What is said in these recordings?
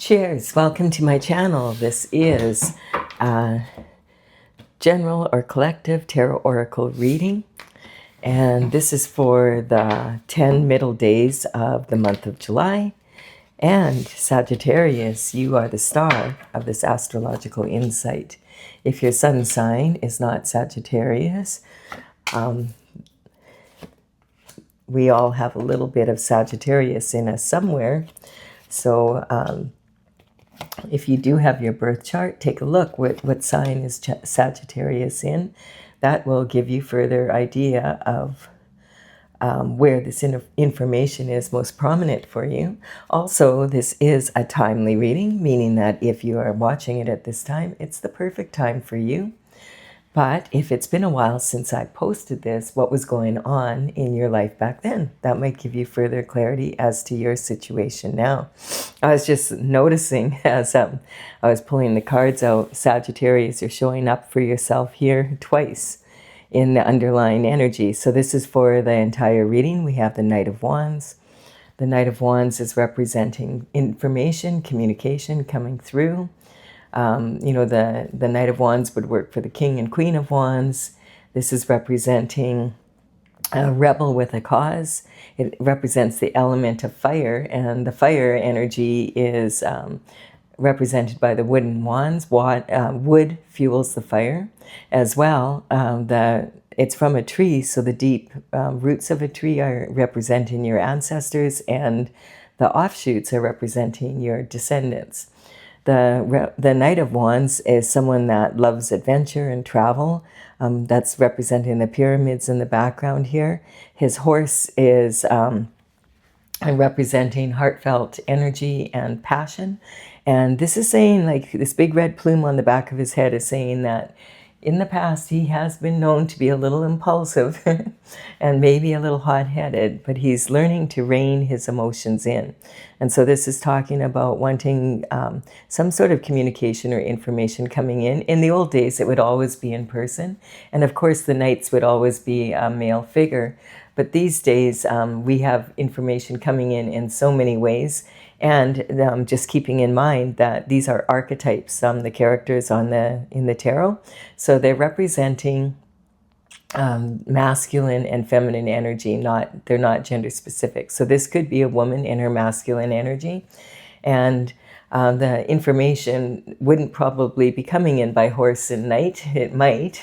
Cheers, welcome to my channel. This is general or collective tarot oracle reading, and this is for the 10 middle days of the month of July. And Sagittarius, you are the star of this astrological insight. If your sun sign is not Sagittarius, we all have a little bit of Sagittarius in us somewhere. So if you do have your birth chart, take a look what sign is Sagittarius in. That will give you further idea of where this information is most prominent for you. Also, this is a timely reading, meaning that if you are watching it at this time, it's the perfect time for you. But if it's been a while since I posted this, what was going on in your life back then? That might give you further clarity as to your situation now. I was just noticing as I was pulling the cards out, Sagittarius, you're showing up for yourself here twice in the underlying energy. So this is for the entire reading. We have the Knight of Wands. The Knight of Wands is representing information, communication coming through. The Knight of Wands would work for the King and Queen of Wands. This is representing a rebel with a cause. It represents the element of fire, and the fire energy is represented by the wooden wands. Wood fuels the fire as well. It's from a tree, so the deep roots of a tree are representing your ancestors, and the offshoots are representing your descendants. The Knight of Wands is someone that loves adventure and travel. That's representing the pyramids in the background here. His horse is representing heartfelt energy and passion. And this is saying, like, this big red plume on the back of his head is saying that in the past, he has been known to be a little impulsive and maybe a little hot-headed, but he's learning to rein his emotions in. And so this is talking about wanting some sort of communication or information coming in. In the old days, it would always be in person. And of course, the knights would always be a male figure. But these days, we have information coming in so many ways. And just keeping in mind that these are archetypes, the characters in the tarot. So they're representing masculine and feminine energy. They're not gender specific. So this could be a woman in her masculine energy. And the information wouldn't probably be coming in by horse and knight. It might,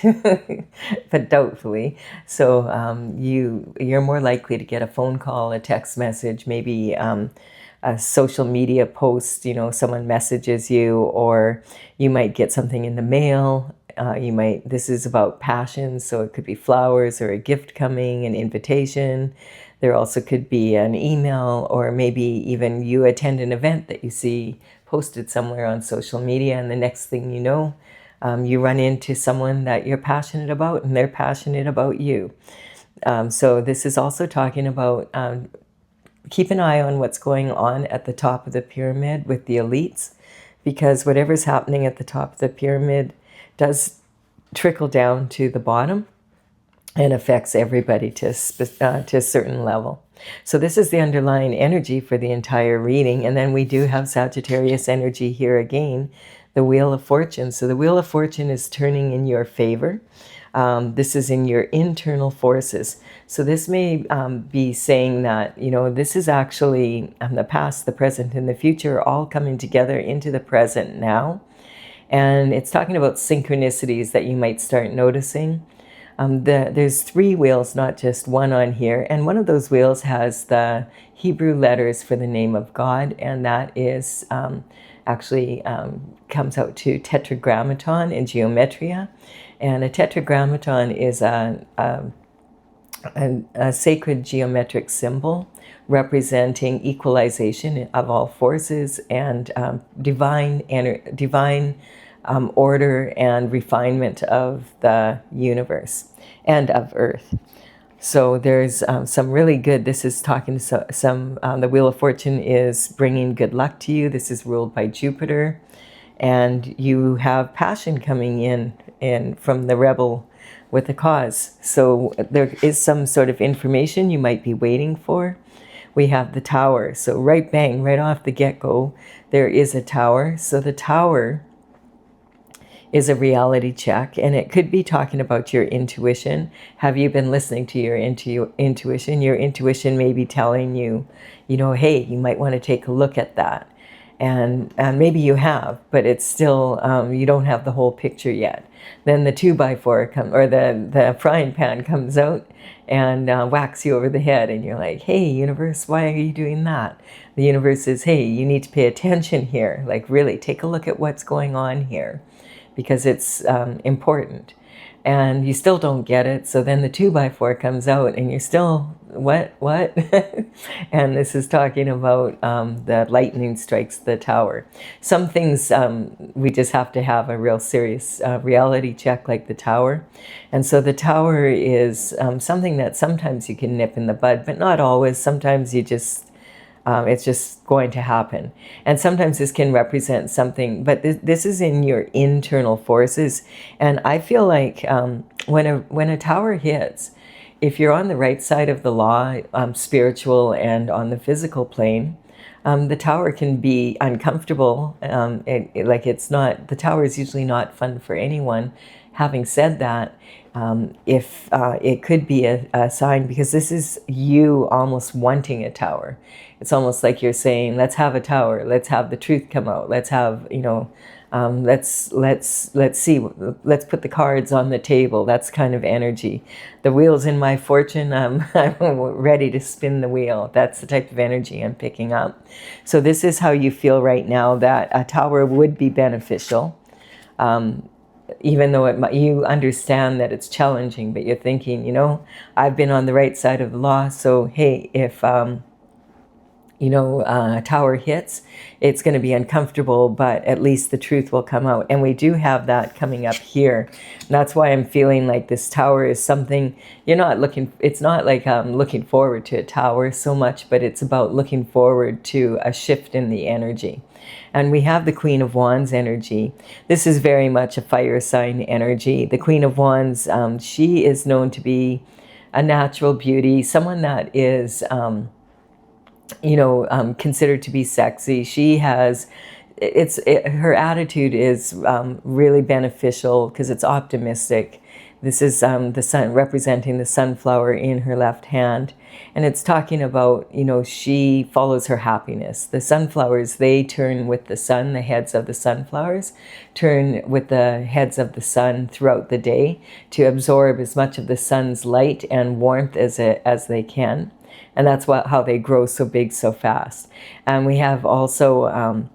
but doubtfully. So you're more likely to get a phone call, a text message, maybe a social media post, someone messages you, or you might get something in the mail. This is about passion, so it could be flowers or a gift coming, an invitation. There also could be an email, or maybe even you attend an event that you see posted somewhere on social media, and the next thing you know, you run into someone that you're passionate about, and they're passionate about you. So this is also talking about keep an eye on what's going on at the top of the pyramid with the elites, because whatever's happening at the top of the pyramid does trickle down to the bottom and affects everybody to a certain level. So this is the underlying energy for the entire reading. And then we do have Sagittarius energy here again, the Wheel of Fortune. So the Wheel of Fortune is turning in your favor. This is in your internal forces. So this may be saying that, this is actually the past, the present, and the future all coming together into the present now. And it's talking about synchronicities that you might start noticing. There's 3 wheels, not just one on here. And one of those wheels has the Hebrew letters for the name of God. And that is actually comes out to tetragrammaton in geometria. And a tetragrammaton is a sacred geometric symbol representing equalization of all forces and divine order and refinement of the universe and of Earth. So there's some really good, this is talking to the Wheel of Fortune is bringing good luck to you. This is ruled by Jupiter. And you have passion coming in from the rebel with a cause. So there is some sort of information you might be waiting for. we have the Tower. So right bang, right off the get-go, there is a Tower. So the Tower is a reality check, and it could be talking about your intuition. Have you been listening to your intuition? Your intuition may be telling you, you know, hey, you might want to take a look at that. And maybe you have, but it's still, you don't have the whole picture yet. Then the 2x4 comes, or the frying pan comes out and whacks you over the head, and you're like, hey, universe, why are you doing that? The universe says, hey, you need to pay attention here. Like, really, take a look at what's going on here, because it's important. And you still don't get it, so then the 2x4 comes out, and you're still, what? And this is talking about the lightning strikes the Tower. Some things we just have to have a real serious reality check, like the Tower. And so the Tower is something that sometimes you can nip in the bud, but not always. Sometimes you just it's just going to happen. And sometimes this can represent something, but this is in your internal forces. And I feel like when a Tower hits, if you're on the right side of the law, spiritual and on the physical plane, the Tower can be uncomfortable. The Tower is usually not fun for anyone. Having said that, if it could be a sign, because this is you almost wanting a Tower. It's almost like you're saying, let's have a Tower, let's have the truth come out, let's have, you know, let's see, let's put the cards on the table. That's kind of energy. The wheel's in my fortune, I'm ready to spin the wheel. That's the type of energy I'm picking up. So this is how you feel right now, that a Tower would be beneficial. Even though you understand that it's challenging, but you're thinking, you know, I've been on the right side of the law, so hey, if a Tower hits, it's going to be uncomfortable, but at least the truth will come out. And we do have that coming up here. And that's why I'm feeling like this Tower is something you're not looking, it's not like looking forward to a Tower so much, but it's about looking forward to a shift in the energy. And we have the Queen of Wands energy. This is very much a fire sign energy. The Queen of Wands, she is known to be a natural beauty, someone that is considered to be sexy. She has, her attitude is really beneficial because it's optimistic. This is the sun, representing the sunflower in her left hand. And it's talking about, you know, she follows her happiness. The sunflowers, they turn with the sun. The heads of the sunflowers turn with the heads of the sun throughout the day to absorb as much of the sun's light and warmth as they can. And that's how they grow so big so fast. And we have also,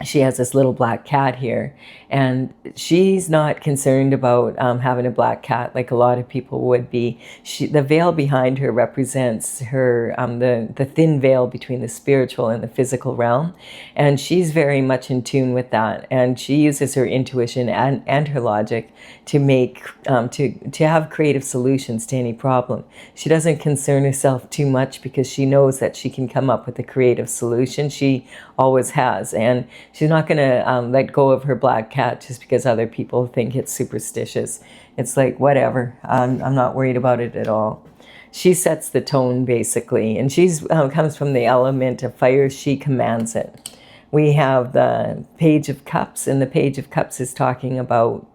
she has this little black cat here, and she's not concerned about having a black cat like a lot of people would be. The veil behind her represents her, the thin veil between the spiritual and the physical realm, and she's very much in tune with that. And she uses her intuition and her logic to make to have creative solutions to any problem. She doesn't concern herself too much because she knows that she can come up with a creative solution. She always has, and she's not going to let go of her black cat just because other people think it's superstitious. It's like, whatever, I'm not worried about it at all. She sets the tone, basically, and she's comes from the element of fire. She commands it. We have the Page of Cups, and the Page of Cups is talking about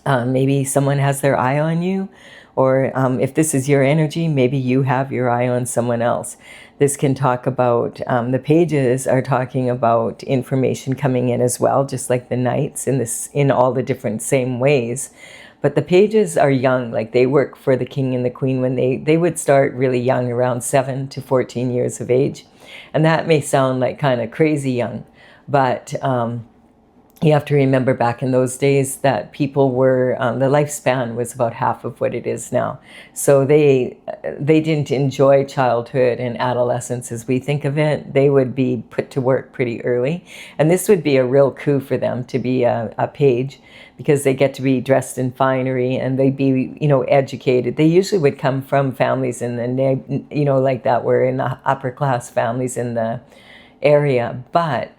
maybe someone has their eye on you, or if this is your energy, maybe you have your eye on someone else. This can talk about, the pages are talking about information coming in as well, just like the knights in all the different same ways. But the pages are young, like they work for the king and the queen when they would start really young, around 7 to 14 years of age. And that may sound like kind of crazy young, but you have to remember back in those days that people were, the lifespan was about half of what it is now. So they didn't enjoy childhood and adolescence as we think of it. They would be put to work pretty early. And this would be a real coup for them to be a page, because they get to be dressed in finery and they'd be, educated. They usually would come from families in the, like that, were in the upper class families in the area, but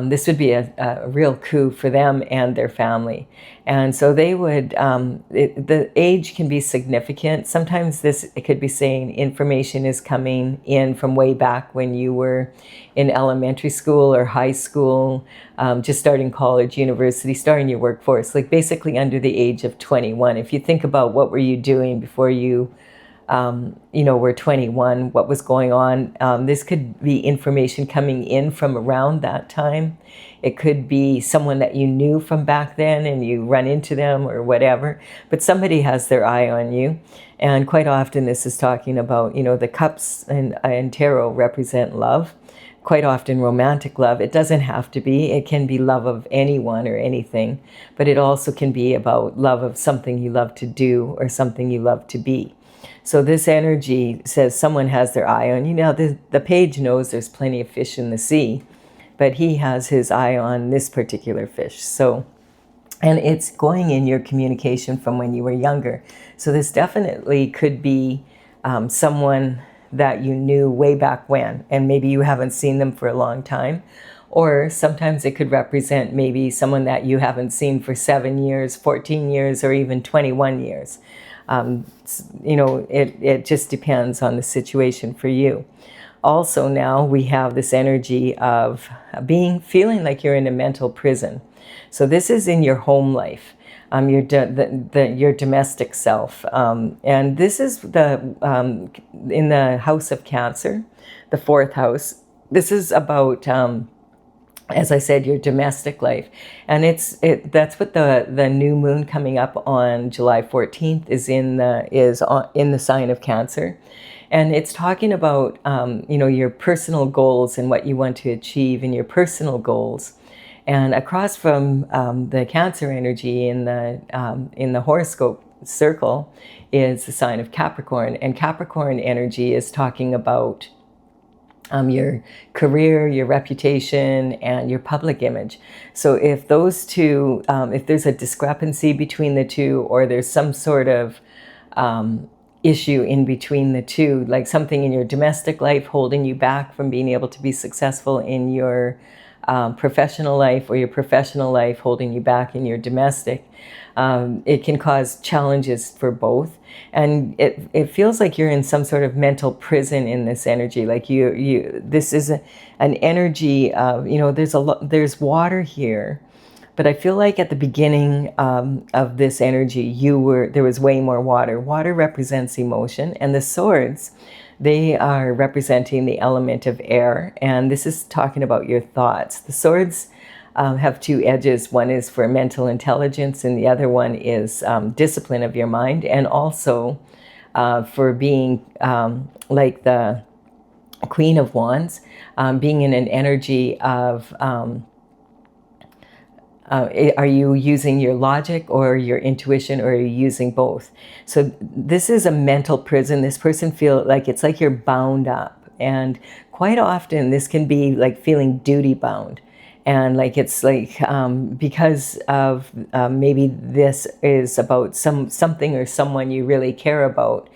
this would be a real coup for them and their family. And so they would, the age can be significant. Sometimes it could be saying information is coming in from way back when you were in elementary school or high school, just starting college, university, starting your workforce, like basically under the age of 21. If you think about what were you doing before you were 21, what was going on. This could be information coming in from around that time. It could be someone that you knew from back then and you run into them or whatever, but somebody has their eye on you. And quite often this is talking about, the cups and tarot represent love. Quite often romantic love. It doesn't have to be. It can be love of anyone or anything, but it also can be about love of something you love to do or something you love to be. So this energy says someone has their eye on you. Now, the page knows there's plenty of fish in the sea, but he has his eye on this particular fish. So, and it's going in your communication from when you were younger. So this definitely could be someone that you knew way back when, and maybe you haven't seen them for a long time. Or sometimes it could represent maybe someone that you haven't seen for 7 years, 14 years, or even 21 years. It just depends on the situation for you. Also now we have this energy of feeling like you're in a mental prison. So this is in your home life, your domestic self. And this is in the house of Cancer, the 4th house. This is about, as I said, your domestic life. And that's what the new moon coming up on July 14th is in the sign of Cancer. And it's talking about, your personal goals and what you want to achieve in your personal goals. And across from the Cancer energy in the horoscope circle is the sign of Capricorn. And Capricorn energy is talking about your career, your reputation, and your public image. So if those two, if there's a discrepancy between the two, or there's some sort of issue in between the two, like something in your domestic life holding you back from being able to be successful in your professional life, or your professional life holding you back in your domestic, it can cause challenges for both. And it feels like you're in some sort of mental prison in this energy. Like this is an energy of, there's water here, but I feel like at the beginning of this energy, there was way more water. Water represents emotion, and the swords, they are representing the element of air, and this is talking about your thoughts. The swords have two edges. One is for mental intelligence, and the other one is discipline of your mind, and also for being like the Queen of Wands, being in an energy of are you using your logic or your intuition, or are you using both? So this is a mental prison. This person feels like it's like you're bound up. And quite often this can be like feeling duty bound. And like it's like because of maybe this is about something or someone you really care about,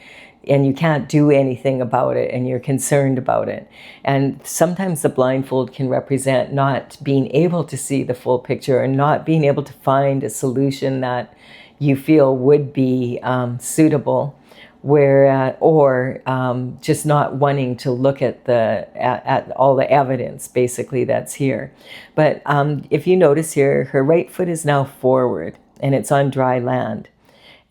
and you can't do anything about it, and you're concerned about it. And sometimes the blindfold can represent not being able to see the full picture, or not being able to find a solution that you feel would be suitable, or just not wanting to look at all the evidence basically that's here. But if you notice here, her right foot is now forward and it's on dry land.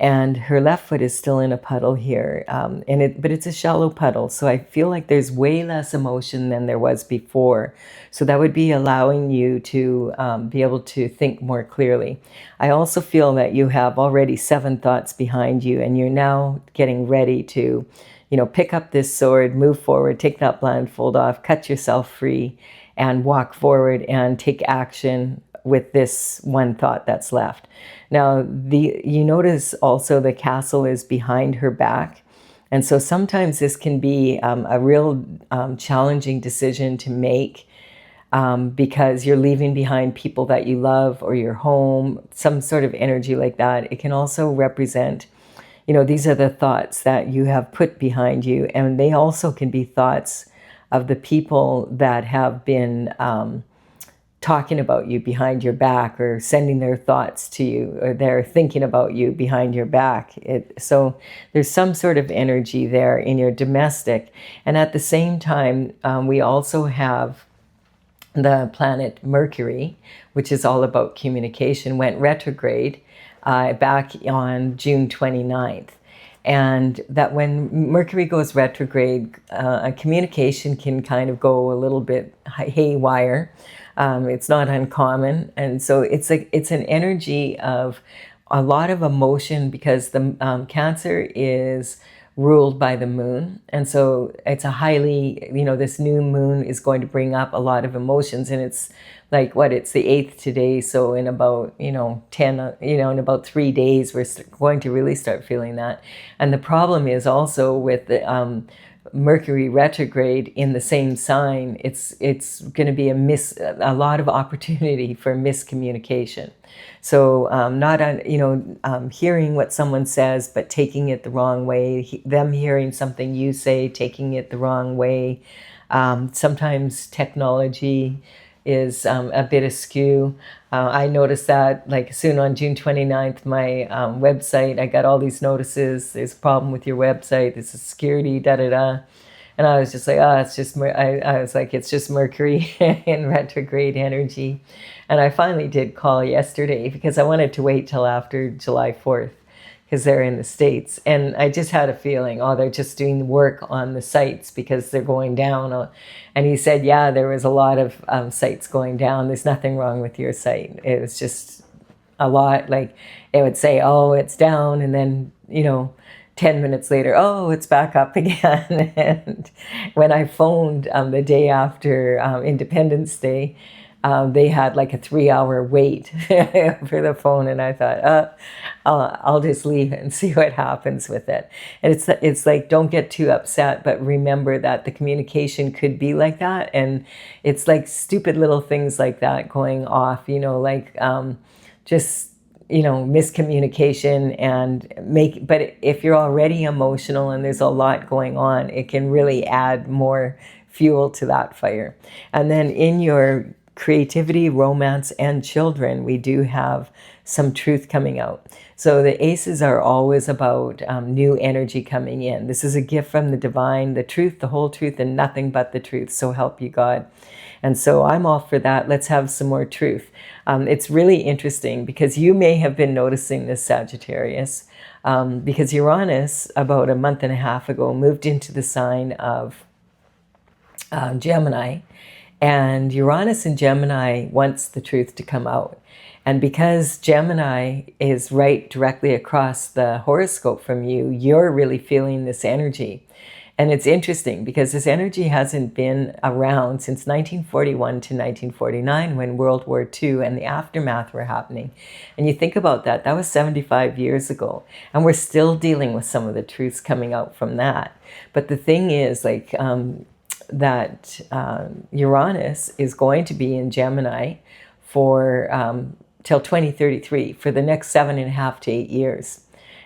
And her left foot is still in a puddle here, but it's a shallow puddle. So I feel like there's way less emotion than there was before. So that would be allowing you to be able to think more clearly. I also feel that you have already 7 thoughts behind you, and you're now getting ready to, pick up this sword, move forward, take that blindfold off, cut yourself free, and walk forward and take action with this one thought that's left. Now, you notice also the castle is behind her back. And so sometimes this can be a real challenging decision to make because you're leaving behind people that you love, or your home, some sort of energy like that. It can also represent, these are the thoughts that you have put behind you. And they also can be thoughts of the people that have been talking about you behind your back, or sending their thoughts to you, or they're thinking about you behind your back. So there's some sort of energy there in your domestic. And at the same time, we also have the planet Mercury, which is all about communication, went retrograde back on June 29th. And that when Mercury goes retrograde, communication can kind of go a little bit haywire. It's not uncommon. And so it's an energy of a lot of emotion, because the Cancer is ruled by the moon. And so it's a highly, this new moon is going to bring up a lot of emotions. And it's like, it's the 8th today. So in about, 10, in about 3 days, we're going to really start feeling that. And the problem is also with the Mercury retrograde in the same sign, it's going to be a lot of opportunity for miscommunication. So not hearing what someone says, but taking it the wrong way. Them hearing something you say, taking it the wrong way. Sometimes technology is a bit askew. I noticed that soon on June 29th, my website, I got all these notices. There's a problem with your website. There's a security, da-da-da. And I was just like, it's just, I was like, it's just Mercury in retrograde energy. And I finally did call yesterday, because I wanted to wait till after July 4th, because they're in the States. And I just had a feeling, they're just doing work on the sites because they're going down. And he said, yeah, there was a lot of sites going down. There's nothing wrong with your site. It was just a lot. It would say, it's down. And then, 10 minutes later, it's back up again. And when I phoned the day after Independence Day, they had a 3-hour wait for the phone. And I thought, I'll just leave it and see what happens with it. And it's like, don't get too upset, but remember that the communication could be like that. And it's like stupid little things like that going off, just miscommunication but if you're already emotional and there's a lot going on, it can really add more fuel to that fire. And then in your creativity, romance, and children, we do have some truth coming out. So the aces are always about new energy coming in. This is a gift from the divine, the truth, the whole truth, and nothing but the truth. So help you God. And so I'm all for that. Let's have some more truth. It's really interesting, because you may have been noticing this, Sagittarius, because Uranus, about a month and a half ago, moved into the sign of Gemini. And Uranus in Gemini wants the truth to come out. And because Gemini is right directly across the horoscope from you, you're really feeling this energy. And it's interesting, because this energy hasn't been around since 1941 to 1949, when World War II and the aftermath were happening. And you think about that, that was 75 years ago. And we're still dealing with some of the truths coming out from that. But the thing is, that Uranus is going to be in Gemini for till 2033, for the next 7.5 to 8 years.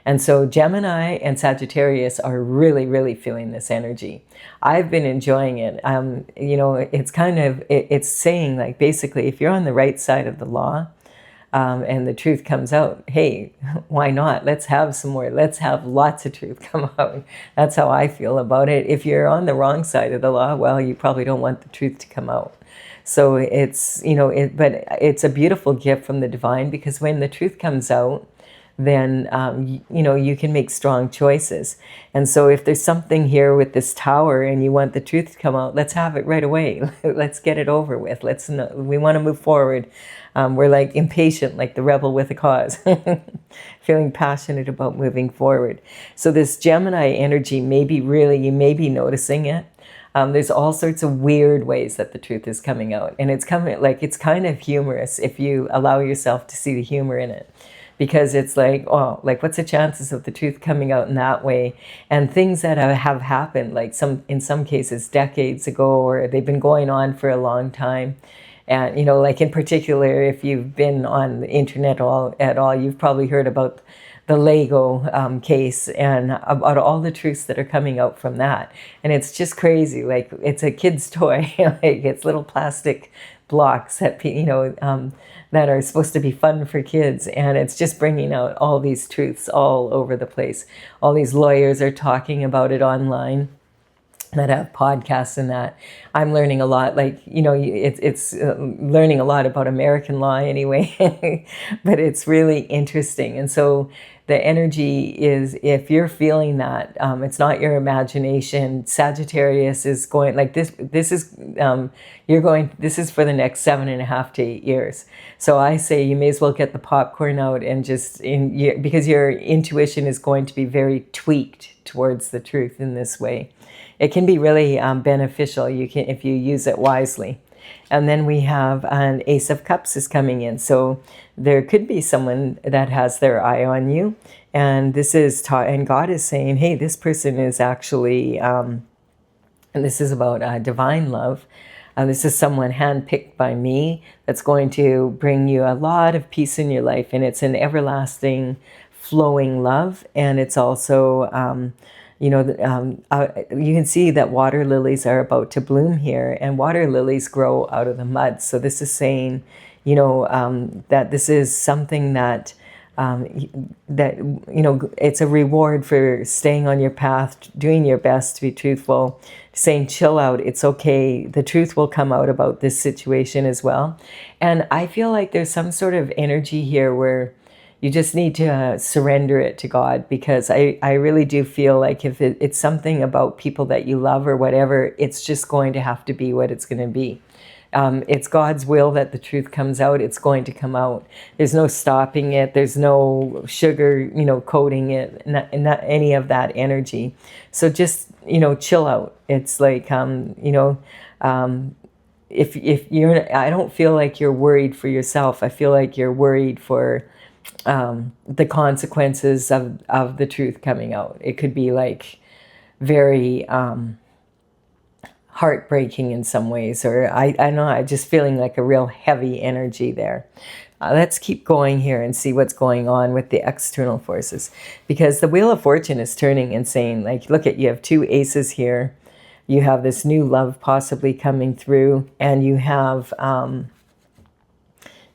And so Gemini and Sagittarius are really, really feeling this energy. I've been enjoying it. It's kind of, it's saying basically, if you're on the right side of the law, and the truth comes out, hey, why not? Let's have some more. Let's have lots of truth come out. That's how I feel about it. If you're on the wrong side of the law, well, you probably don't want the truth to come out. So it's, but it's a beautiful gift from the divine, because when the truth comes out, then, you can make strong choices. And so if there's something here with this tower and you want the truth to come out, let's have it right away. Let's get it over with. We want to move forward. We're impatient, like the rebel with a cause, feeling passionate about moving forward. So this Gemini energy you may be noticing it. There's all sorts of weird ways that the truth is coming out. And it's it's kind of humorous if you allow yourself to see the humor in it. Because it's what's the chances of the truth coming out in that way? And things that have happened, in some cases decades ago, or they've been going on for a long time. And, in particular, if you've been on the internet at all, you've probably heard about the Lego case, and about all the truths that are coming out from that. And it's just crazy. Like, it's a kid's toy. Like, it's little plastic blocks that, that are supposed to be fun for kids. And it's just bringing out all these truths all over the place. All these lawyers are talking about it online that have podcasts and that. I'm learning a lot, like, it's learning a lot about American law anyway, but it's really interesting. And so the energy is, if you're feeling that, it's not your imagination. Sagittarius is going, like, this is, this is for the next 7.5 to 8 years. So I say you may as well get the popcorn out and just, because your intuition is going to be very tweaked towards the truth in this way. It can be really beneficial if you use it wisely. And then we have an Ace of Cups is coming in. So there could be someone that has their eye on you. And this is, and God is saying, hey, this person is actually, and this is about divine love. This is someone handpicked by me that's going to bring you a lot of peace in your life. And it's an everlasting flowing love. And it's also, you can see that water lilies are about to bloom here, and water lilies grow out of the mud. So this is saying, that this is something that, it's a reward for staying on your path, doing your best to be truthful, saying, chill out, it's okay. The truth will come out about this situation as well. And I feel like there's some sort of energy here where you just need to surrender it to God, because I really do feel like if it's something about people that you love or whatever, it's just going to have to be what it's going to be. It's God's will that the truth comes out. It's going to come out. There's no stopping it. There's no sugar, coating it, not any of that energy. So just, chill out. It's like, if you're, I don't feel like you're worried for yourself. I feel like you're worried for the consequences of the truth coming out. It could be like very heartbreaking in some ways, or I know, I'm just feeling like a real heavy energy there. Let's keep going here and see what's going on with the external forces, because the Wheel of Fortune is turning and saying, like, look at, you have 2 aces here. You have this new love possibly coming through, and you have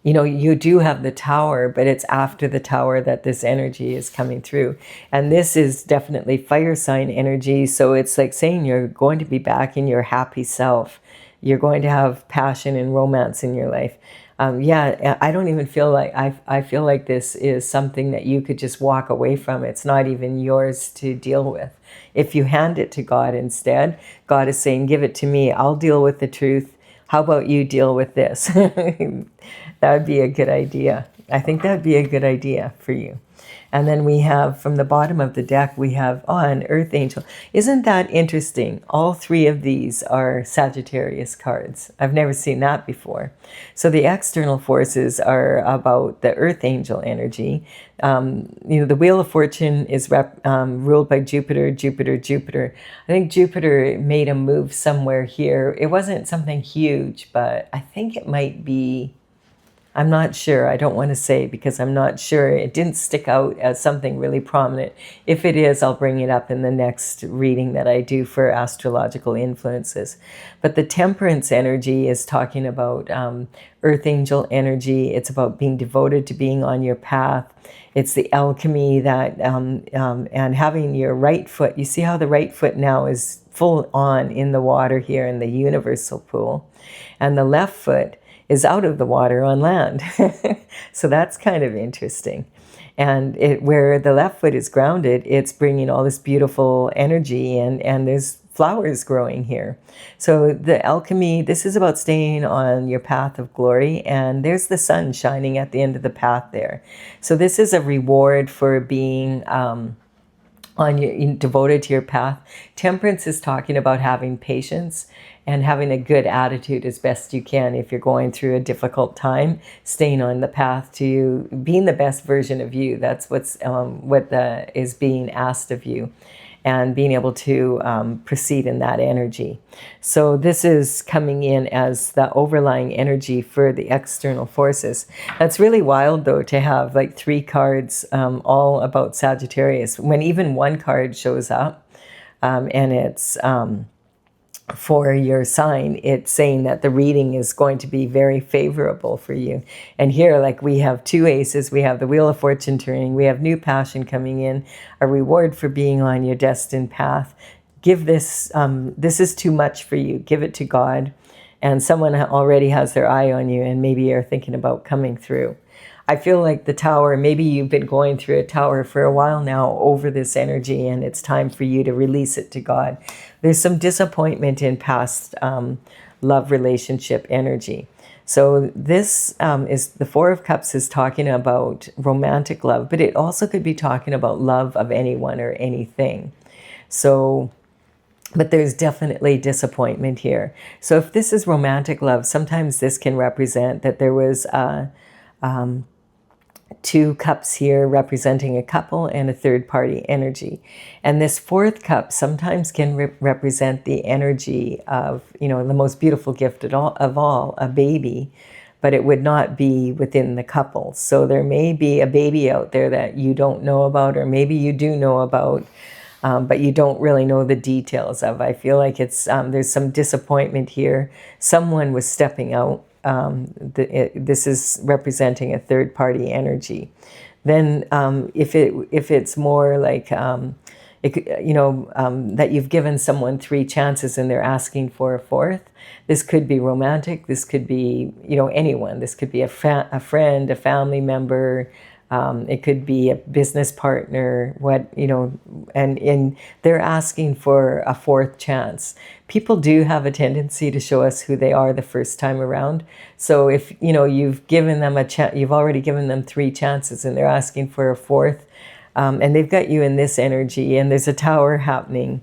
you do have the Tower, but it's after the Tower that this energy is coming through. And this is definitely fire sign energy. So it's like saying you're going to be back in your happy self. You're going to have passion and romance in your life. I don't even feel like, I feel like this is something that you could just walk away from. It's not even yours to deal with. If you hand it to God instead, God is saying, give it to me. I'll deal with the truth. How about you deal with this? That would be a good idea. I think that would be a good idea for you. And then we have, from the bottom of the deck, we have, an Earth Angel. Isn't that interesting? All 3 of these are Sagittarius cards. I've never seen that before. So the external forces are about the Earth Angel energy. The Wheel of Fortune is ruled by Jupiter, Jupiter, Jupiter. I think Jupiter made a move somewhere here. It wasn't something huge, but I think it might be, I'm not sure. I don't want to say because I'm not sure. It didn't stick out as something really prominent. If it is, I'll bring it up in the next reading that I do for astrological influences. But the Temperance energy is talking about Earth Angel energy. It's about being devoted to being on your path. It's the alchemy that, and having your right foot. You see how the right foot now is full on in the water here in the universal pool. And the left foot is out of the water on land. So that's kind of interesting. And where the left foot is grounded, it's bringing all this beautiful energy, and there's flowers growing here. So the alchemy, this is about staying on your path of glory, and there's the sun shining at the end of the path there. So this is a reward for being devoted to your path. Temperance is talking about having patience and having a good attitude as best you can if you're going through a difficult time, staying on the path to being the best version of you. That's what is being asked of you. and being able to proceed in that energy. So this is coming in as the overlying energy for the external forces. That's really wild, though, to have like 3 cards all about Sagittarius. When even one card shows up and it's for your sign, it's saying that the reading is going to be very favorable for you. And here, like, we have 2 aces, we have the Wheel of Fortune turning, we have new passion coming in, a reward for being on your destined path. Give this, this is too much for you. Give it to God. And someone already has their eye on you, and maybe you're thinking about coming through. I feel like the Tower, maybe you've been going through a Tower for a while now over this energy, and it's time for you to release it to God. There's some disappointment in past love relationship energy. So this is the 4 of Cups is talking about romantic love, but it also could be talking about love of anyone or anything. So, but there's definitely disappointment here. So if this is romantic love, sometimes this can represent that there was 2 cups here representing a couple and a third party energy. And this 4th cup sometimes can represent the energy of, the most beautiful gift of all, a baby, but it would not be within the couple. So there may be a baby out there that you don't know about, or maybe you do know about, but you don't really know the details of. I feel like it's there's some disappointment here. Someone was stepping out. This is representing a third-party energy. Then if it's more like that you've given someone 3 chances and they're asking for a 4th, this could be romantic. This could be anyone. This could be a friend, a family member. It could be a business partner. And they're asking for a 4th chance. People do have a tendency to show us who they are the first time around. So if you've given them you've already given them 3 chances, and they're asking for a 4th, and they've got you in this energy, and there's a Tower happening,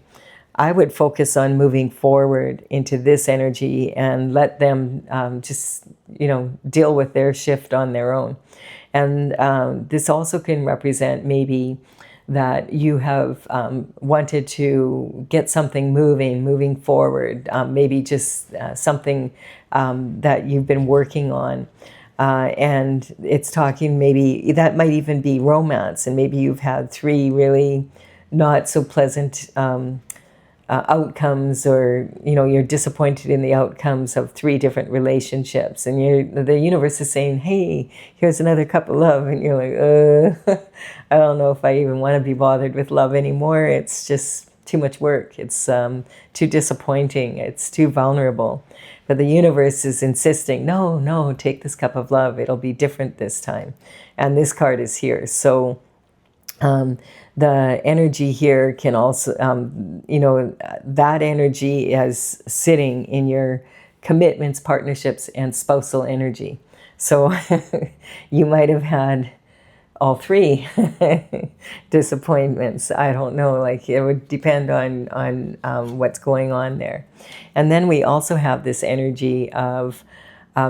I would focus on moving forward into this energy and let them just deal with their shift on their own. And this also can represent maybe that you have wanted to get something moving forward, maybe just something that you've been working on. And it's talking, maybe that might even be romance, and maybe you've had 3 really not so pleasant outcomes, or you're disappointed in the outcomes of 3 different relationships, and the universe is saying, hey, here's another cup of love, and you're like, I don't know if I even want to be bothered with love anymore. It's just too much work. It's too disappointing. It's too vulnerable. But the universe is insisting, no, take this cup of love. It'll be different this time. And this card is here. So the energy here can also, that energy is sitting in your commitments, partnerships, and spousal energy. So you might have had all 3 disappointments. I don't know, like, it would depend on what's going on there. And then we also have this energy of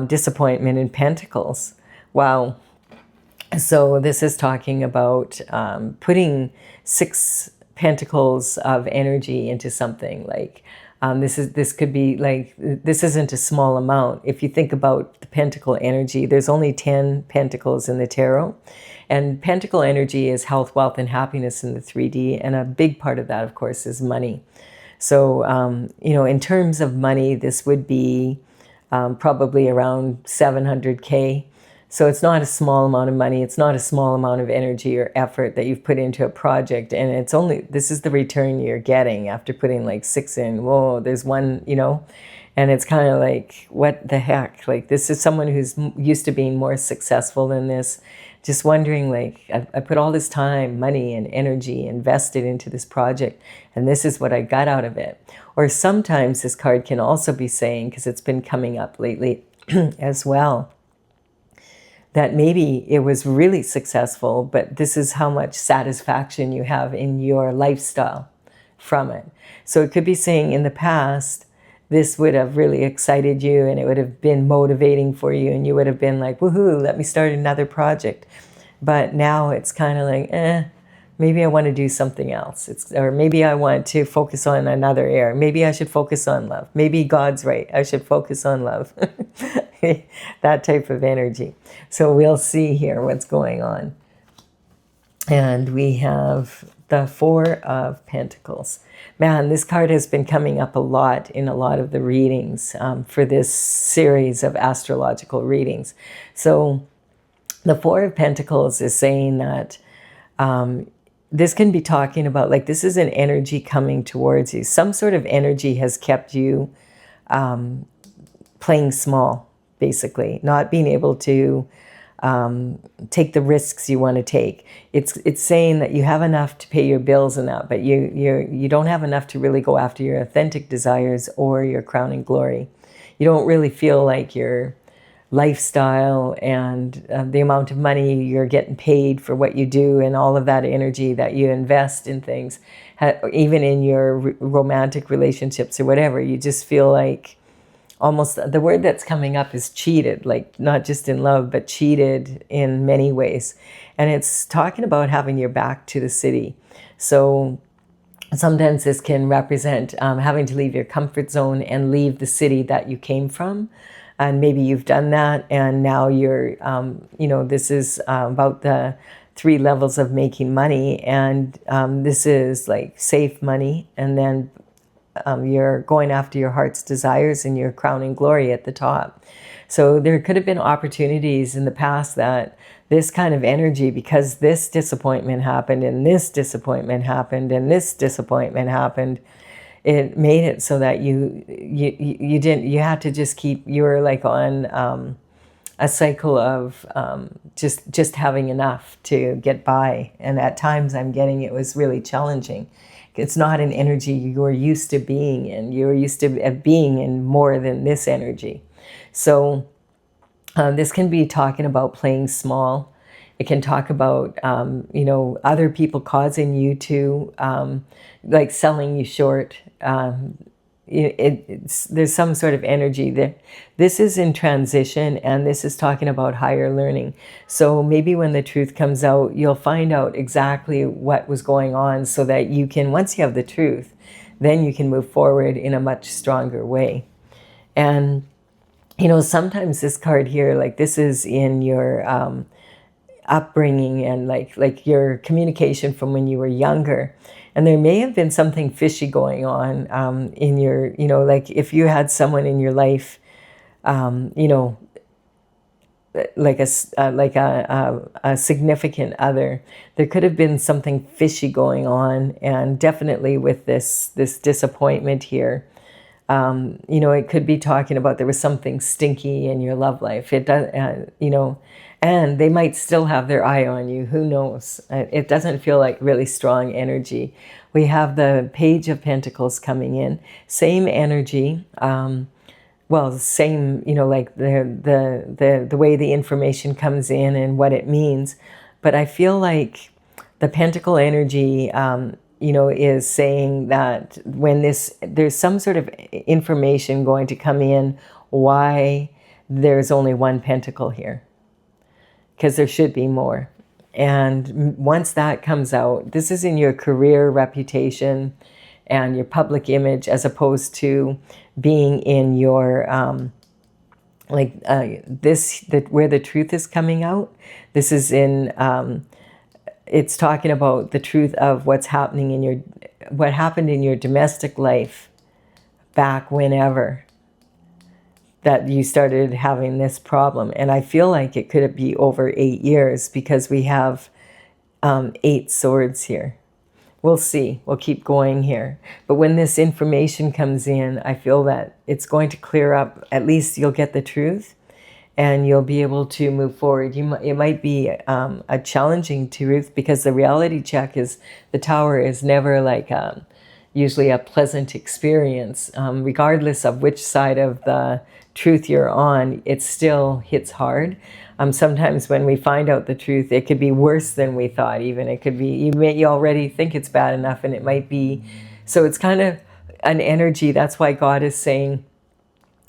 disappointment in Pentacles. Wow. So this is talking about putting 6 pentacles of energy into something. Like this could be like, this isn't a small amount. If you think about the pentacle energy, there's only 10 pentacles in the tarot. And pentacle energy is health, wealth, and happiness in the 3D. And a big part of that, of course, is money. So, in terms of money, this would be probably around 700K. So it's not a small amount of money. It's not a small amount of energy or effort that you've put into a project. And this is the return you're getting after putting like 6 in. Whoa, there's one, and it's kind of like, what the heck? Like, this is someone who's used to being more successful than this. Just wondering, like, I put all this time, money, and energy invested into this project, and this is what I got out of it. Or sometimes this card can also be saying, because it's been coming up lately as well, that maybe it was really successful, but this is how much satisfaction you have in your lifestyle from it. So it could be saying, in the past, this would have really excited you, and it would have been motivating for you, and you would have been like, woohoo, let me start another project. But now it's kind of like, Maybe I want to do something else. Or maybe I want to focus on another area. Maybe I should focus on love. Maybe God's right. I should focus on love. That type of energy. So we'll see here what's going on. And we have the Four of Pentacles. Man, this card has been coming up a lot in a lot of the readings for this series of astrological readings. So the Four of Pentacles is saying that this can be talking about, like, this is an energy coming towards you. Some sort of energy has kept you playing small, basically, not being able to take the risks you want to take. It's saying that you have enough to pay your bills and that, but you don't have enough to really go after your authentic desires or your crowning glory. You don't really feel like your lifestyle and the amount of money you're getting paid for what you do and all of that energy that you invest in things, even in your romantic relationships or whatever, you just feel like almost, the word that's coming up is cheated, like not just in love, but cheated in many ways. And it's talking about having your back to the city. So sometimes this can represent having to leave your comfort zone and leave the city that you came from. And maybe you've done that, and now you're, this is about the 3 levels of making money. And this is like safe money, and then you're going after your heart's desires and your crowning glory at the top. So there could have been opportunities in the past that this kind of energy, because this disappointment happened, and this disappointment happened, and this disappointment happened, it made it so that you had to just keep, you were like on a cycle of just having enough to get by. And at times I'm getting it was really challenging. It's not an energy you're used to being in. You're used to being in more than this energy. So this can be talking about playing small. It can talk about, other people causing you to, like selling you short. There's some sort of energy there. This is in transition, and this is talking about higher learning. So maybe when the truth comes out, you'll find out exactly what was going on, so that you can, once you have the truth, then you can move forward in a much stronger way. And, sometimes this card here, like this is in your upbringing and like your communication from when you were younger. And there may have been something fishy going on in your, like if you had someone in your life, like a significant other, there could have been something fishy going on. And definitely with this disappointment here, it could be talking about there was something stinky in your love life. It does, and they might still have their eye on you. Who knows? It doesn't feel like really strong energy. We have the Page of Pentacles coming in. Same energy. Same, like the way the information comes in and what it means. But I feel like the Pentacle energy, is saying that when there's some sort of information going to come in, why there's only one Pentacle here. Because there should be more. And once that comes out, this is in your career, reputation, and your public image, as opposed to being in your, where the truth is coming out. This is in, it's talking about the truth of what happened in your domestic life back whenever that you started having this problem. And I feel like it could be over 8 years, because we have 8 swords here. We'll see. We'll keep going here. But when this information comes in, I feel that it's going to clear up. At least you'll get the truth, and you'll be able to move forward. It might be a challenging truth, because the reality check is the Tower is never like usually a pleasant experience. Regardless of which side of the truth you're on, it still hits hard. Sometimes when we find out the truth, it could be worse than we thought. Even it could be, you already think it's bad enough, and it might be. So it's kind of an energy. That's why God is saying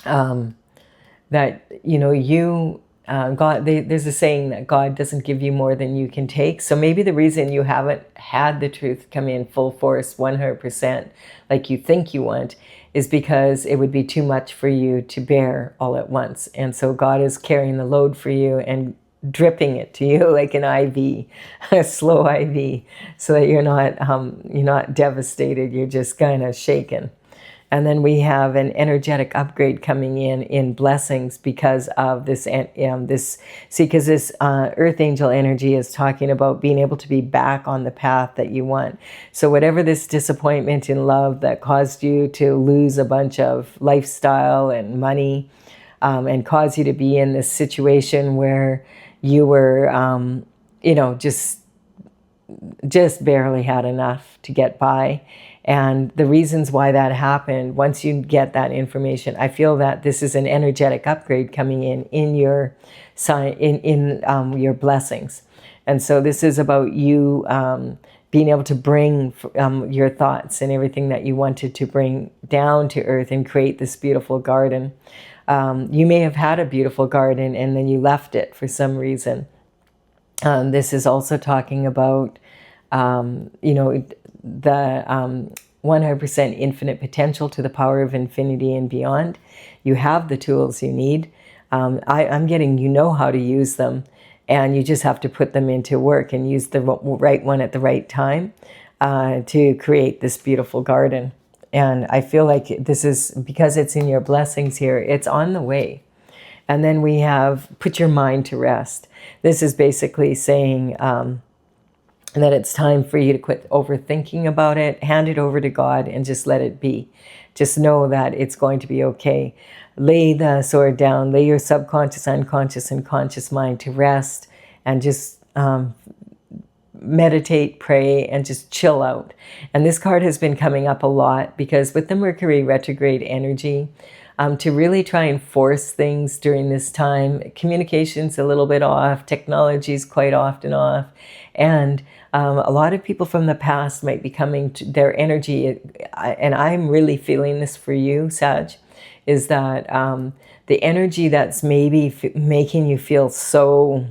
that you there's a saying that God doesn't give you more than you can take. So maybe the reason you haven't had the truth come in full force, 100%, like you think you want, is because it would be too much for you to bear all at once. And so God is carrying the load for you and dripping it to you like an IV, a slow IV, so that you're not devastated. You're just kind of shaken. And then we have an energetic upgrade coming in blessings because of this. Because this Earth Angel energy is talking about being able to be back on the path that you want. So whatever this disappointment in love that caused you to lose a bunch of lifestyle and money, and caused you to be in this situation where you were, just barely had enough to get by. And the reasons why that happened, once you get that information, I feel that this is an energetic upgrade coming in your sign, in your blessings. And so this is about you being able to bring your thoughts and everything that you wanted to bring down to earth and create this beautiful garden. You may have had a beautiful garden and then you left it for some reason. This is also talking about, the 100% infinite potential to the power of infinity and beyond. You have the tools you need. I'm getting, how to use them, and you just have to put them into work and use the right one at the right time to create this beautiful garden. And I feel like this is, because it's in your blessings here, it's on the way. And then we have put your mind to rest. This is basically saying that it's time for you to quit overthinking about it, hand it over to God, and just let it be. Just know that it's going to be okay. Lay the sword down, lay your subconscious, unconscious, and conscious mind to rest, and just meditate, pray, and just chill out. And this card has been coming up a lot because with the Mercury retrograde energy, to really try and force things during this time, communication's a little bit off, technology's quite often off, and a lot of people from the past might be coming to their energy, and I'm really feeling this for you, Sag, is that the energy that's maybe making you feel so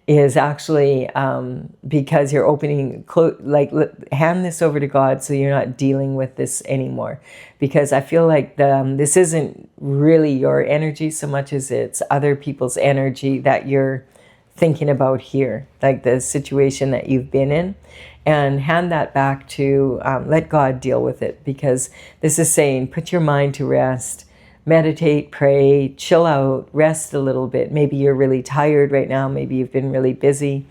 is actually because you're opening, hand this over to God so you're not dealing with this anymore. Because I feel like this isn't really your energy so much as it's other people's energy that you're thinking about here, like the situation that you've been in, and hand that back to, let God deal with it, because this is saying, put your mind to rest, meditate, pray, chill out, rest a little bit. Maybe you're really tired right now. Maybe you've been really busy.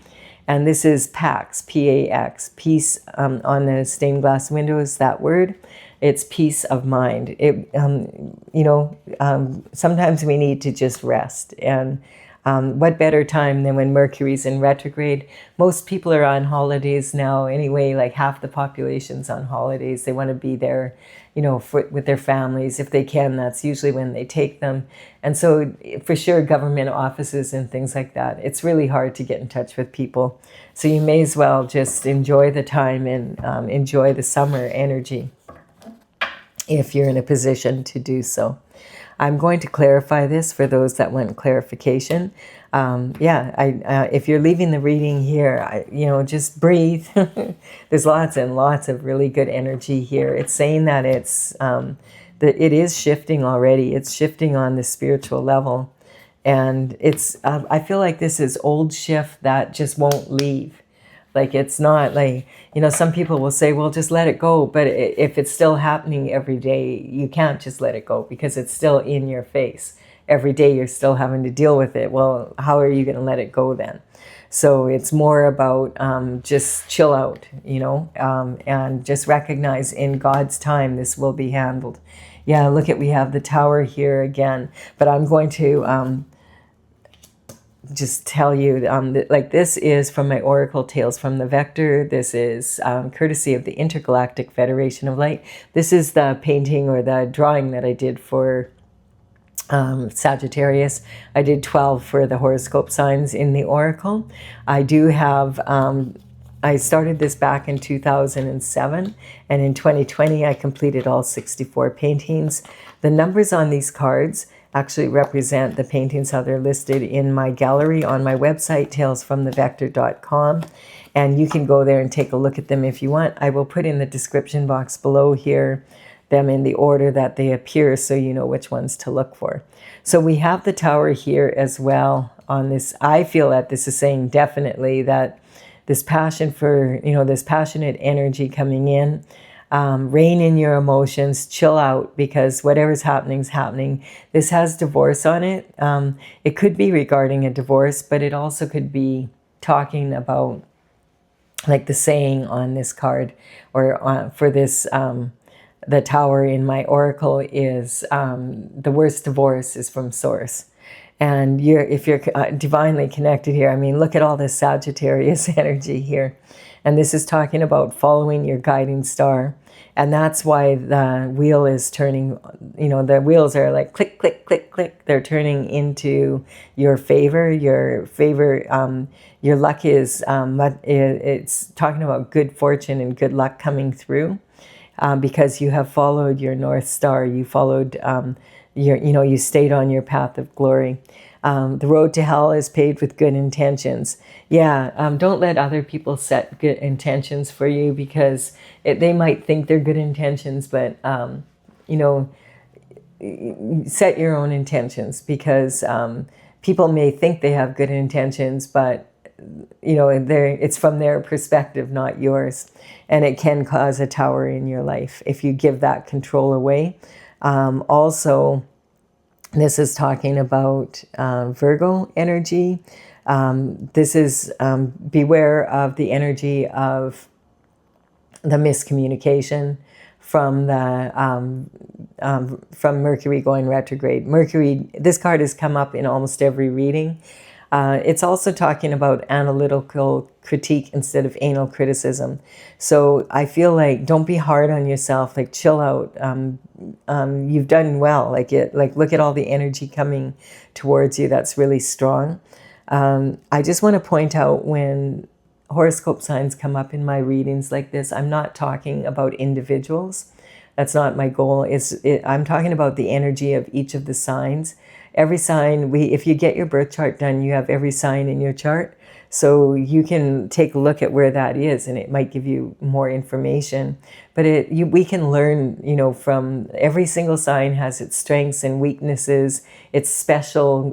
And this is Pax, P-A-X, peace. On the stained glass window is that word. It's peace of mind. Sometimes we need to just rest. And what better time than when Mercury's in retrograde? Most people are on holidays now anyway, like half the population's on holidays. They want to be there, with their families. If they can, that's usually when they take them. And so for sure, government offices and things like that, it's really hard to get in touch with people. So you may as well just enjoy the time and enjoy the summer energy if you're in a position to do so. I'm going to clarify this for those that want clarification. If you're leaving the reading here, just breathe. There's lots and lots of really good energy here. It's saying that it is shifting already. It's shifting on the spiritual level. And I feel like this is old shift that just won't leave. Like, it's not like, some people will say, well, just let it go. But if it's still happening every day, you can't just let it go because it's still in your face. Every day you're still having to deal with it. Well, how are you going to let it go then? So it's more about just chill out, and just recognize in God's time this will be handled. Yeah, we have the Tower here again. But I'm going to just tell you, this is from my Oracle Tales from the Vector. This is courtesy of the Intergalactic Federation of Light. This is the painting or the drawing that I did for Sagittarius. I did 12 for the horoscope signs in the Oracle. I do have, I started this back in 2007, and in 2020 I completed all 64 paintings. The numbers on these cards actually represent the paintings, how they're listed in my gallery on my website, talesfromthevector.com. And you can go there and take a look at them if you want. I will put in the description box below here them in the order that they appear so you know which ones to look for. So we have the Tower here as well on this. I feel that this is saying definitely that this passion for, this passionate energy coming in, rein in your emotions, chill out, because whatever's happening is happening. This has divorce on it. It could be regarding a divorce, but it also could be talking about, like the saying on this card, or for this, the Tower in my oracle is, the worst divorce is from source. And if you're divinely connected here, I mean, look at all this Sagittarius energy here. And this is talking about following your guiding star. And that's why the wheel is turning, the wheels are like click, click, click, click. They're turning into your favor. Your luck is, it's talking about good fortune and good luck coming through, because you have followed your North Star. You followed, you stayed on your path of glory. The road to hell is paved with good intentions. Yeah, don't let other people set good intentions for you, because they might think they're good intentions, but, set your own intentions, because people may think they have good intentions, but, it's from their perspective, not yours. And it can cause a tower in your life if you give that control away. Also, this is talking about Virgo energy. This is beware of the energy of the miscommunication from from Mercury going retrograde. Mercury, this card has come up in almost every reading. It's also talking about analytical critique instead of anal criticism. So I feel like don't be hard on yourself, like chill out. You've done well. Like look at all the energy coming towards you. That's really strong. I just want to point out, when horoscope signs come up in my readings like this, I'm not talking about individuals. That's not my goal. I'm talking about the energy of each of the signs. Every sign, if you get your birth chart done, you have every sign in your chart. So you can take a look at where that is, and it might give you more information. But we can learn, from every single sign has its strengths and weaknesses, its special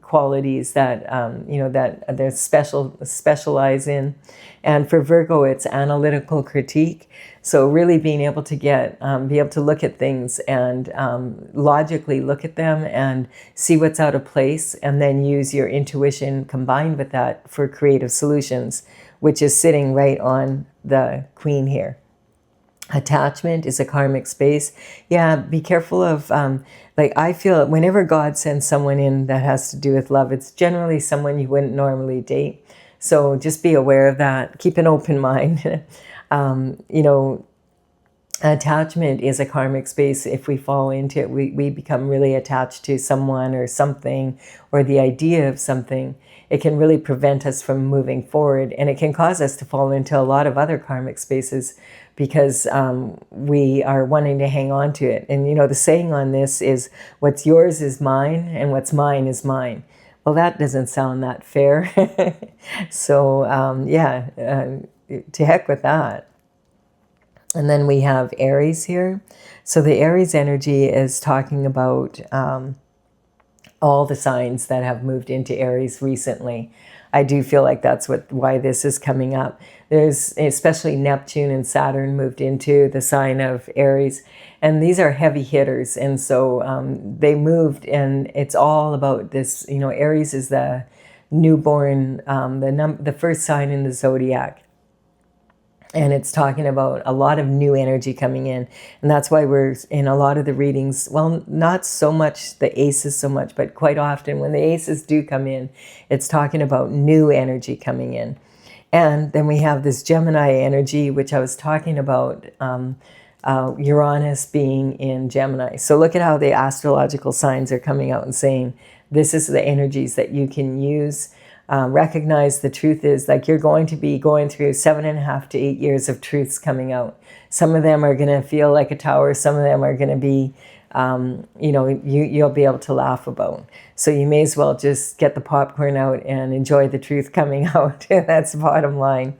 qualities that, that they're specialize in. And for Virgo, it's analytical critique. So really being able to be able to look at things and logically look at them and see what's out of place, and then use your intuition combined with that for creative solutions, which is sitting right on the Queen here. Attachment is a karmic space. Yeah, be careful of, I feel whenever God sends someone in that has to do with love, it's generally someone you wouldn't normally date. So just be aware of that. Keep an open mind. Attachment is a karmic space. If we fall into it, we become really attached to someone or something, or the idea of something. It can really prevent us from moving forward, and it can cause us to fall into a lot of other karmic spaces, because we are wanting to hang on to it. And the saying on this is, what's yours is mine, and what's mine is mine. Well, that doesn't sound that fair. So to heck with that. And then we have Aries here. So the Aries energy is talking about all the signs that have moved into Aries recently. I do feel like that's why this is coming up. There's especially Neptune and Saturn moved into the sign of Aries, and these are heavy hitters. And so they moved, and it's all about this. Aries is the newborn, the first sign in the zodiac. And it's talking about a lot of new energy coming in. And that's why we're in a lot of the readings, well, not so much the aces so much, but quite often when the aces do come in, it's talking about new energy coming in. And then we have this Gemini energy, which I was talking about, Uranus being in Gemini. So look at how the astrological signs are coming out and saying, this is the energies that you can use. Recognize the truth is, like, you're going to be going through 7.5 to 8 years of truths coming out. Some of them are going to feel like a tower. Some of them are going to be you know, you'll be able to laugh about. So you may as well just get the popcorn out and enjoy the truth coming out. That's the bottom line.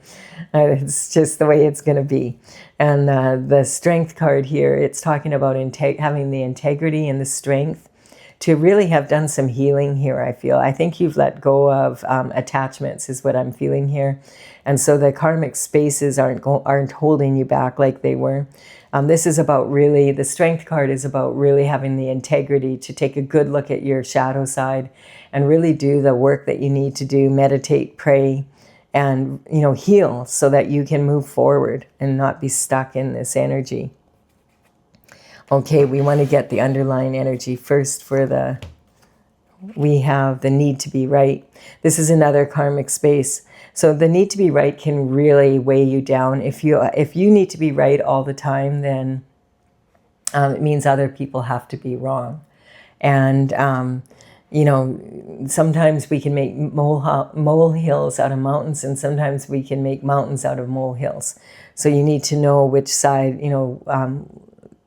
It's just the way it's going to be. And the strength card here, it's talking about having the integrity and the strength to really have done some healing here, I feel. I think you've let go of attachments is what I'm feeling here. And so the karmic spaces aren't holding you back like they were. This is about really, the strength card is about really having the integrity to take a good look at your shadow side and really do the work that you need to do, meditate, pray, and, you know, heal so that you can move forward and not be stuck in this energy. Okay, we want to get the underlying energy first for we have the need to be right. This is another karmic space. So the need to be right can really weigh you down. If you need to be right all the time, then it means other people have to be wrong. And, you know, sometimes we can make molehills out of mountains, and sometimes we can make mountains out of molehills. So you need to know which side,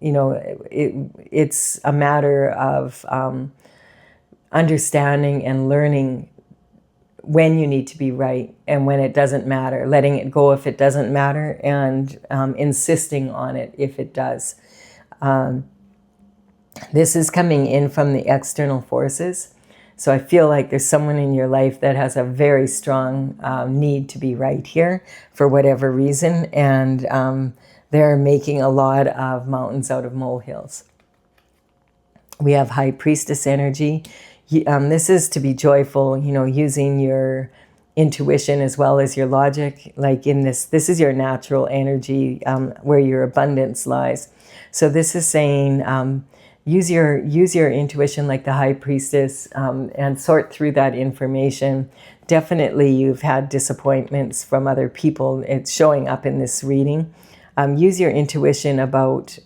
it's a matter of understanding and learning when you need to be right and when it doesn't matter, letting it go if it doesn't matter, and insisting on it if it does. This is coming in from the external forces. So I feel like there's someone in your life that has a very strong need to be right here for whatever reason, and they're making a lot of mountains out of molehills. We have High Priestess energy. This is to be joyful, you know, using your intuition as well as your logic. Like in this is your natural energy where your abundance lies. So this is saying use your intuition like the High Priestess and sort through that information. Definitely you've had disappointments from other people. It's showing up in this reading. Use your intuition about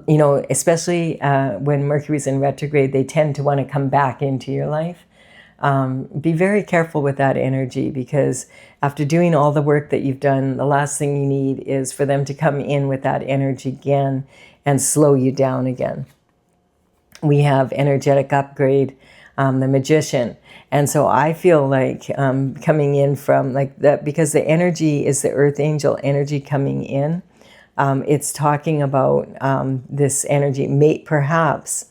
you know, especially when Mercury's in retrograde, they tend to want to come back into your life. Be very careful with that energy, because after doing all the work that you've done, the last thing you need is for them to come in with that energy again and slow you down again. We have energetic upgrade, the Magician. And so I feel like coming in from like that, because the energy is the Earth Angel energy coming in. It's talking about this energy. Perhaps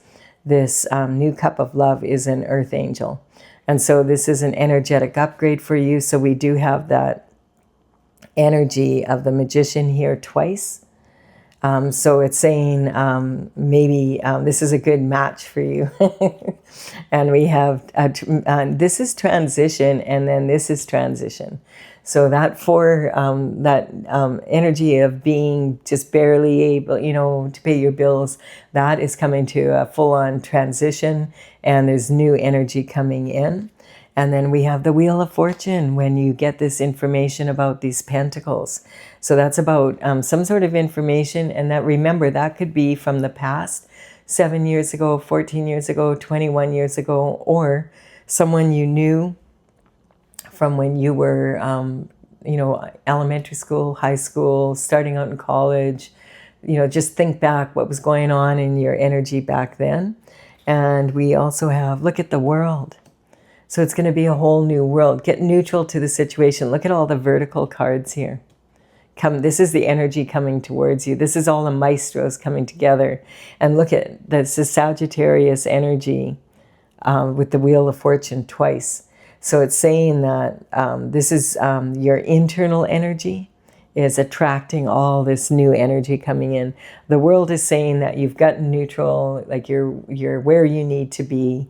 this new cup of love is an Earth Angel. And so this is an energetic upgrade for you. So we do have that energy of the Magician here twice. So it's saying maybe this is a good match for you. And we have, this is transition, and then this is transition. So that energy of being just barely able, you know, to pay your bills, that is coming to a full-on transition, and there's new energy coming in. And then we have the Wheel of Fortune when you get this information about these pentacles. So that's about some sort of information, and that, remember, that could be from the past, 7 years ago, 14 years ago, 21 years ago, or someone you knew from when you were, you know, elementary school, high school, starting out in college. You know, just think back what was going on in your energy back then. And we also have, look at the world. So it's going to be a whole new world. Get neutral to the situation. Look at all the vertical cards here. This is the energy coming towards you. This is all the maestros coming together. And look at this is Sagittarius energy with the Wheel of Fortune twice. So it's saying that this is your internal energy is attracting all this new energy coming in. The world is saying that you've gotten neutral, like you're where you need to be.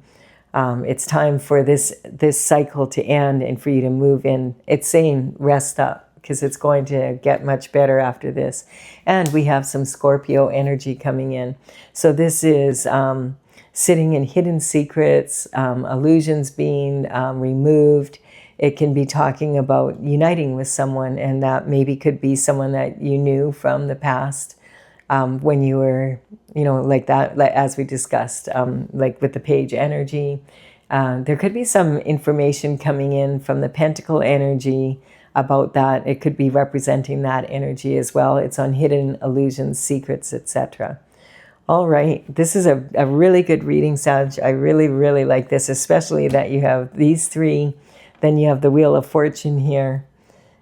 It's time for this cycle to end and for you to move in. It's saying rest up, because it's going to get much better after this. And we have some Scorpio energy coming in. So this is sitting in hidden secrets, illusions being removed. It can be talking about uniting with someone, and that maybe could be someone that you knew from the past when you were, you know, like that, like, as we discussed, like with the Page energy. There could be some information coming in from the Pentacle energy about that. It could be representing that energy as well. It's on hidden illusions, secrets, etc. All right. This is a really good reading, Sag. I really, really like this, especially that you have these three. Then you have the Wheel of Fortune here.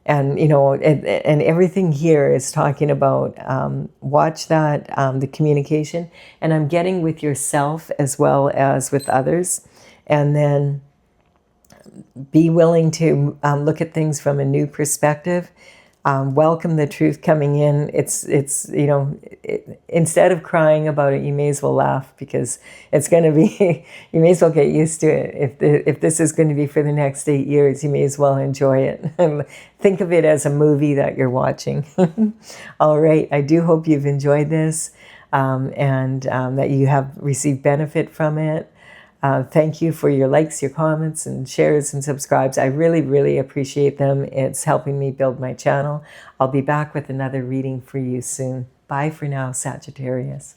And, you know, and everything here is talking about, watch that, the communication. And I'm getting with yourself as well as with others. And then be willing to look at things from a new perspective. Welcome the truth coming in. It's you know, instead of crying about it, you may as well laugh, because it's going to be, you may as well get used to it. If this is going to be for the next 8 years, you may as well enjoy it. And think of it as a movie that you're watching. All right. I do hope you've enjoyed this, and that you have received benefit from it. Thank you for your likes, your comments, and shares and subscribes. I really, really appreciate them. It's helping me build my channel. I'll be back with another reading for you soon. Bye for now, Sagittarius.